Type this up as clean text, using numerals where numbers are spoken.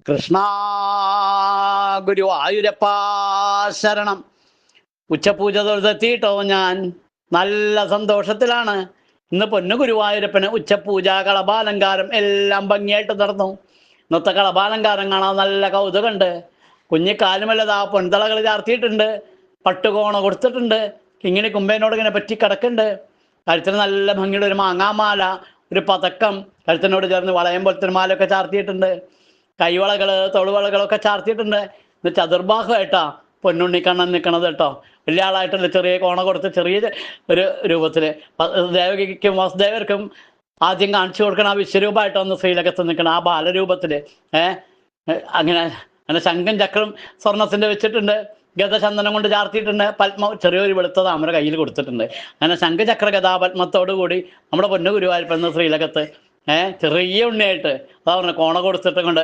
കൃഷ്ണ ഗുരുവായൂരപ്പ ശരണം. ഉച്ചപൂജ തൊഴുതെത്തിയിട്ടോ ഞാൻ നല്ല സന്തോഷത്തിലാണ്. ഇന്ന് പൊന്നു ഗുരുവായൂരപ്പന് ഉച്ചപൂജ കളഭാലങ്കാരം എല്ലാം ഭംഗിയായിട്ട് നടന്നു. ഇന്നത്തെ കളഭാലങ്കാരം കാണാൻ നല്ല കൗതുകമുണ്ട്. കുഞ്ഞിക്കാലുമല്ലതാ പൊൻതളകൾ ചാർത്തിയിട്ടുണ്ട്, പട്ടുകോണ കൊടുത്തിട്ടുണ്ട്, ഇങ്ങനെ കുമ്പേനോട് ഇങ്ങനെ പറ്റി കിടക്കുന്നുണ്ട്. കഴുത്തിന് നല്ല ഭംഗിയുള്ള ഒരു മാങ്ങാമാല, ഒരു പതക്കം കഴുത്തിനോട് ചേർന്ന് വളയം പോലത്തെ ഒരു മാലയൊക്കെ ചാർത്തിയിട്ടുണ്ട്. കൈവളകള് തൊളുവളകളൊക്കെ ചാർത്തിയിട്ടുണ്ട്. ഇത് ചതുർബാഹുമായിട്ടാ പൊന്നുണ്ണിക്കണ്ണൻ നിൽക്കണത് കേട്ടോ. വലിയ ആളായിട്ടല്ല, ചെറിയ കോണ കൊടുത്ത് ചെറിയ ഒരു രൂപത്തില് ദേവകിക്കും വാസുദേവർക്കും ആദ്യം കാണിച്ചു കൊടുക്കണ ആ വിശ്വരൂപമായിട്ടൊന്ന് ശ്രീലകത്ത് നിൽക്കണം ആ ബാലരൂപത്തില്. ഏഹ് അങ്ങനെ അങ്ങനെ ശംഖം ചക്രം സ്വർണത്തിന്റെ വെച്ചിട്ടുണ്ട്, ഗതചന്ദനം കൊണ്ട് ചാർത്തിയിട്ടുണ്ട്, പത്മ ചെറിയൊരു വെളുത്ത താമര കയ്യിൽ കൊടുത്തിട്ടുണ്ട്. അങ്ങനെ ശംഖചക്ര ഗതാപത്മത്തോടു കൂടി നമ്മുടെ പൊന്നു ഗുരുവായൂരപ്പൻ ശ്രീലകത്ത് ചെറിയ ഉണ്ണിയായിട്ട് അതാ പറഞ്ഞ കോണ കൊടുത്തിട്ട് കൊണ്ട്